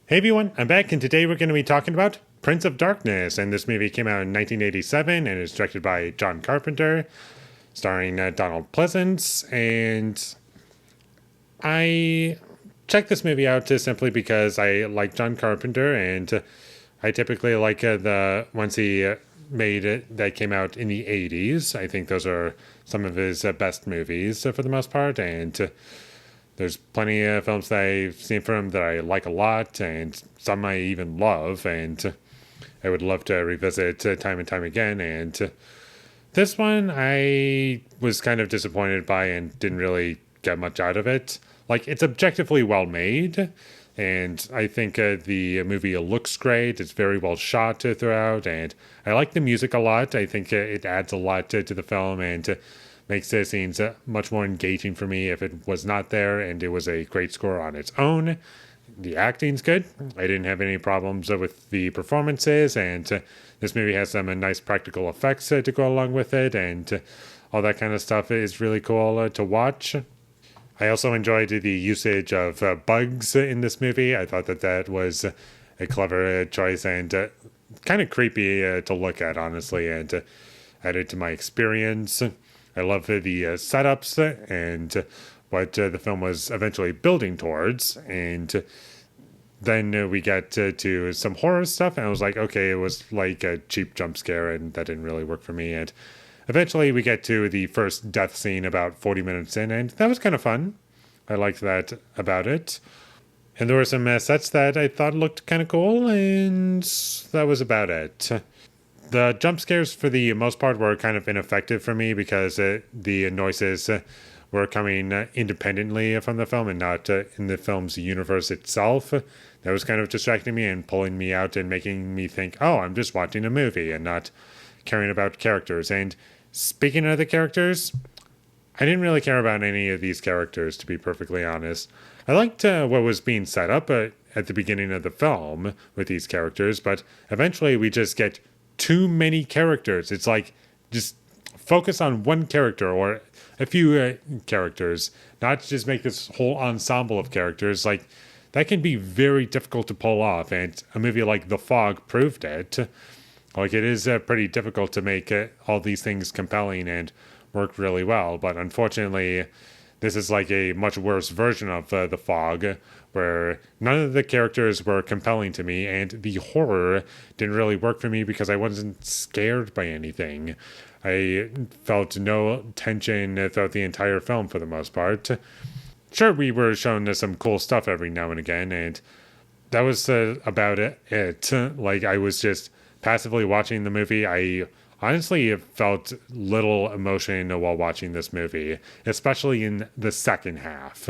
Hey everyone, I'm back, and today we're going to be talking about Prince of Darkness. And this movie came out in 1987 and is directed by John Carpenter, starring Donald Pleasance. And I checked this movie out simply because I like John Carpenter, and I typically like the ones he made that came out in the 80s. I think those are some of his best movies for the most part, and there's plenty of films that I've seen from him that I like a lot, and some I even love, and I would love to revisit time and time again. And this one I was kind of disappointed by and didn't really get much out of it. Like, it's objectively well made, and I think the movie looks great. It's very well shot throughout, and I like the music a lot. I think it adds a lot to the film, and makes the scenes much more engaging for me if it was not there, and it was a great score on its own. The acting's good. I didn't have any problems with the performances, and this movie has some nice practical effects to go along with it, and all that kind of stuff is really cool to watch. I also enjoyed the usage of bugs in this movie. I thought that was a clever choice, and kind of creepy to look at, honestly, and added to my experience. I love the setups and what the film was eventually building towards. And then we get to some horror stuff, and I was like, okay, it was like a cheap jump scare, and that didn't really work for me. And eventually we get to the first death scene about 40 minutes in, and that was kind of fun. I liked that about it. And there were some sets that I thought looked kind of cool, and that was about it. The jump scares, for the most part, were kind of ineffective for me because the noises were coming independently from the film and not in the film's universe itself. That was kind of distracting me and pulling me out and making me think, oh, I'm just watching a movie and not caring about characters. And speaking of the characters, I didn't really care about any of these characters, to be perfectly honest. I liked what was being set up at the beginning of the film with these characters, but eventually we just get too many characters. It's like, just focus on one character or a few characters, not just make this whole ensemble of characters. Like, that can be very difficult to pull off, and a movie like The Fog proved it. Like, it is pretty difficult to make all these things compelling and work really well, but unfortunately this is like a much worse version of The Fog, where none of the characters were compelling to me, and the horror didn't really work for me because I wasn't scared by anything. I felt no tension throughout the entire film for the most part. Sure, we were shown some cool stuff every now and again, and that was about it. Like, I was just passively watching the movie. I honestly felt little emotion while watching this movie, especially in the second half.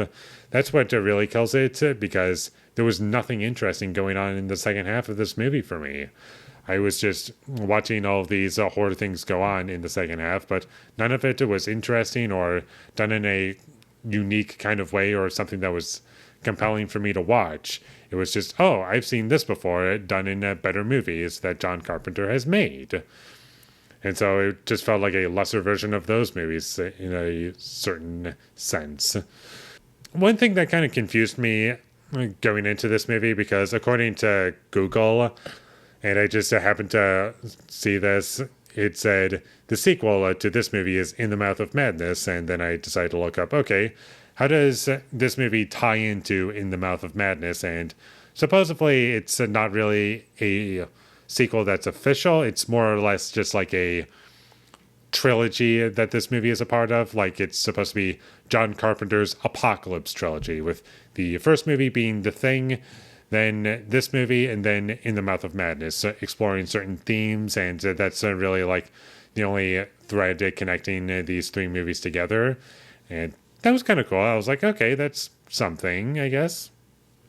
That's what really kills it, because there was nothing interesting going on in the second half of this movie for me. I was just watching all of these horror things go on in the second half, but none of it was interesting or done in a unique kind of way or something that was compelling for me to watch. It was just, oh, I've seen this before, done in better movies that John Carpenter has made. And so it just felt like a lesser version of those movies in a certain sense. One thing that kind of confused me going into this movie, because according to Google, and I just happened to see this, it said the sequel to this movie is In the Mouth of Madness. And then I decided to look up, okay, how does this movie tie into In the Mouth of Madness? And supposedly it's not really a sequel that's official. It's more or less just like a trilogy that this movie is a part of. Like, it's supposed to be John Carpenter's Apocalypse trilogy, with the first movie being The Thing, then this movie, and then In the Mouth of Madness, exploring certain themes. And that's really like the only thread connecting these three movies together. And that was kind of cool. I was like, okay, that's something, I guess.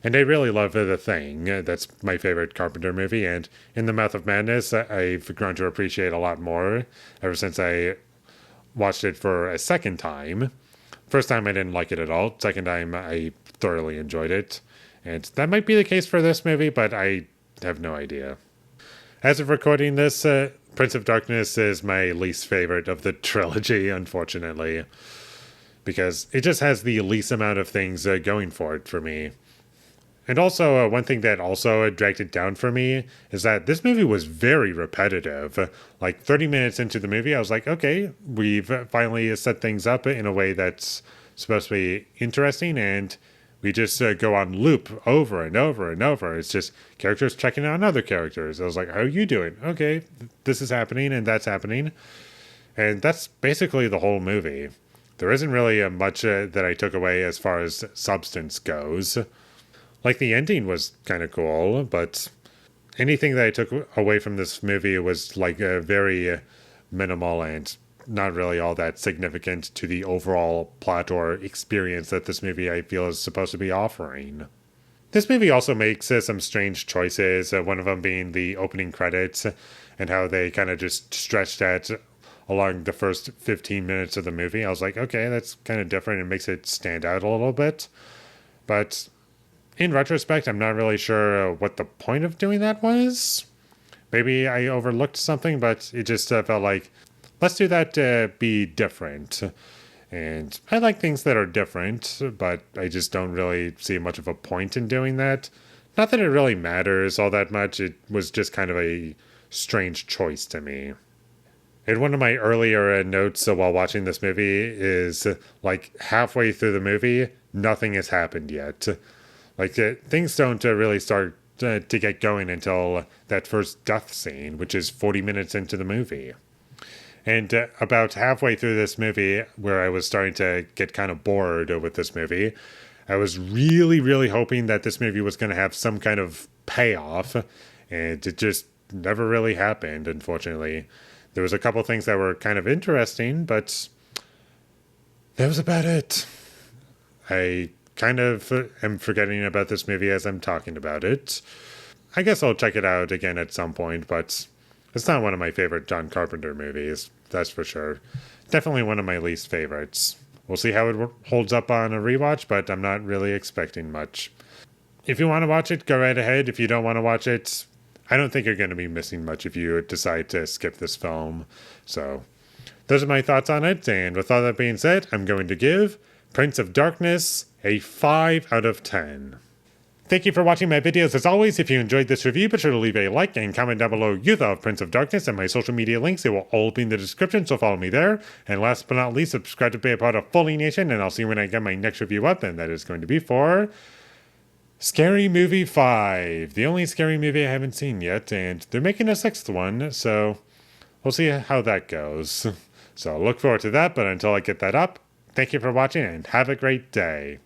And I really love The Thing. That's my favorite Carpenter movie. And In the Mouth of Madness, I've grown to appreciate a lot more ever since I watched it for a second time. First time I didn't like it at all. Second time I thoroughly enjoyed it. And that might be the case for this movie, but I have no idea. As of recording this, Prince of Darkness is my least favorite of the trilogy, unfortunately, because it just has the least amount of things going for it for me. And also, one thing that also dragged it down for me is that this movie was very repetitive. Like 30 minutes into the movie, I was like, okay, we've finally set things up in a way that's supposed to be interesting, and we just go on loop over and over and over. It's just characters checking on other characters. I was like, how are you doing? Okay, this is happening and that's happening. And that's basically the whole movie. There isn't really much that I took away as far as substance goes. Like, the ending was kind of cool, but anything that I took away from this movie was like very minimal and not really all that significant to the overall plot or experience that this movie I feel is supposed to be offering. This movie also makes some strange choices, one of them being the opening credits and how they kind of just stretched that along the first 15 minutes of the movie. I was like, okay, that's kind of different and makes it stand out a little bit. But in retrospect, I'm not really sure what the point of doing that was. Maybe I overlooked something, but it just felt like, let's do that be different. And I like things that are different, but I just don't really see much of a point in doing that. Not that it really matters all that much, it was just kind of a strange choice to me. And one of my earlier notes while watching this movie is like halfway through the movie, nothing has happened yet. Like things don't really start to get going until that first death scene, which is 40 minutes into the movie. And about halfway through this movie, where I was starting to get kind of bored with this movie, I was really, really hoping that this movie was going to have some kind of payoff. And it just never really happened, unfortunately. There was a couple things that were kind of interesting, but that was about it. I kind of am forgetting about this movie as I'm talking about it. I guess I'll check it out again at some point, but it's not one of my favorite John Carpenter movies, that's for sure. Definitely one of my least favorites. We'll see how it holds up on a rewatch, but I'm not really expecting much. If you want to watch it, go right ahead. If you don't want to watch it, I don't think you're going to be missing much if you decide to skip this film. So, those are my thoughts on it, and with all that being said, I'm going to give Prince of Darkness a 5 out of 10. Thank you for watching my videos. As always, if you enjoyed this review, be sure to leave a like and comment down below your thought of Prince of Darkness and my social media links. They will all be in the description, so follow me there. And last but not least, subscribe to be a part of Foley Nation, and I'll see you when I get my next review up, and that is going to be for Scary Movie 5, the only scary movie I haven't seen yet, and they're making a 6th one, so we'll see how that goes. So look forward to that, but until I get that up, thank you for watching and have a great day.